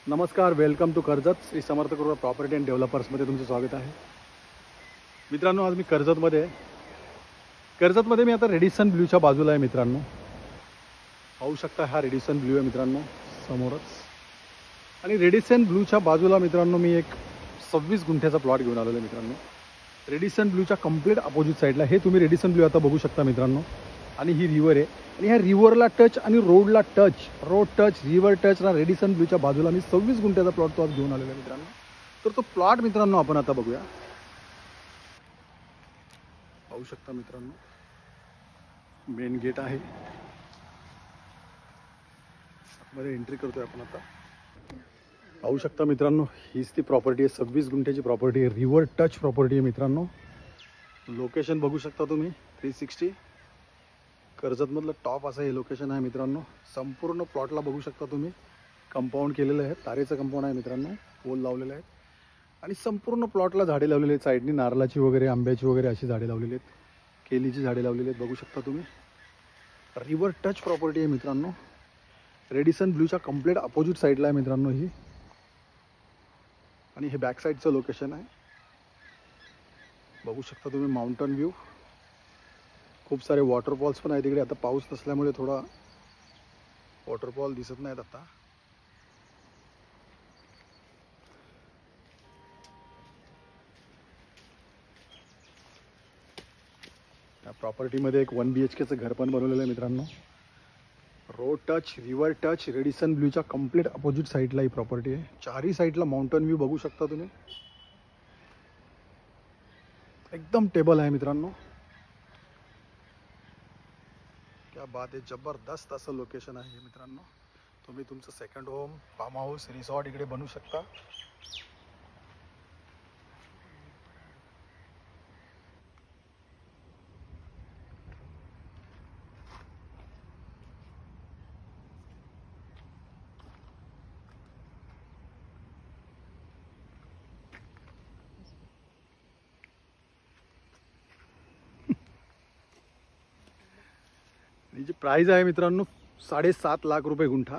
नमस्कार, welcome to Karjat Shri Samarth कृपा property and डेव्हलपर्समध्ये तुमचं स्वागत आहे. मित्रांनो, आज मी कर्जतमध्ये मी आता रेडिसन ब्ल्यूच्या बाजूला आहे. मित्रांनो, पाहू शकता हा रेडिसन ब्ल्यू आहे मित्रांनो समोरच. आणि रेडिसन ब्ल्यूच्या बाजूला मित्रांनो मी एक 26 गुंठ्याचा प्लॉट घेऊन आलेलो आहे. मित्रांनो, रेडिसन ब्ल्यूच्या कंप्लीट अपोजिट साईडला हे तुम्ही रेडिसन ब्ल्यू आता बघू शकता मित्रांनो. आणि ही रिव्हर आहे आणि ह्या रिव्हरला टच आणि रोड टच रिव्हर टच ना रेडिसन ब्ल्यूच्या बाजूला मी 26 गुंठ्याचा प्लॉट तो आज घेऊन आलेला आहे मित्रांनो. तर तो प्लॉट मित्रांनो आपण आता बघूया. पाहू शकता मित्रांनो, मेन गेट आहे, मध्ये एंट्री करतोय आपण आता. पाहू शकता मित्रांनो, हीच ती प्रॉपर्टी आहे. 26 गुंठ्याची प्रॉपर्टी आहे, रिव्हर टच प्रॉपर्टी आहे मित्रांनो. लोकेशन बघू शकता तुम्ही 360 कर्जतमधलं टॉप असं हे लोकेशन आहे मित्रांनो. संपूर्ण प्लॉटला बघू शकता तुम्ही कंपाऊंड केलेलं आहे, तारेचं कंपाऊंड आहे मित्रांनो, पोल लावलेलं आहे. आणि संपूर्ण प्लॉटला झाडे लावलेली आहेत. साईडनी नारळाची वगैरे, आंब्याची वगैरे अशी झाडे लावलेली आहेत, केलीची झाडे लावलेली आहेत. बघू शकता तुम्ही रिव्हर टच प्रॉपर्टी आहे मित्रांनो. रेडिसन ब्ल्यूच्या कंप्लीट अपोजिट साईडला आहे मित्रांनो ही. आणि हे बॅक साईडचं लोकेशन आहे. बघू शकता तुम्ही माउंटन व्ह्यू. खूप सारे वॉटरफॉल्स पण आहेत तिकडे. आता पाऊस नसल्यामुळे थोडा वॉटरफॉल दिसत नाहीत आता. या प्रॉपर्टीमध्ये एक 1 BHKचं घर पण बनवलेलं आहे मित्रांनो. Road touch, river touch, Radisson ब्ल्यूच्या कंप्लीट अपोजिट साईडला ही प्रॉपर्टी आहे. चारही साईडला माउंटन व्ह्यू बघू शकता तुम्ही. एकदम टेबल आहे मित्रांनो. क्या बात आहे, जबरदस्त असं लोकेशन आहे मित्रांनो. तुम्ही तुमचं second home, farm house, resort इकडे बनवू शकता. जी प्राइस आहे मित्रांनो 7.5 लाख रुपये गुंठा.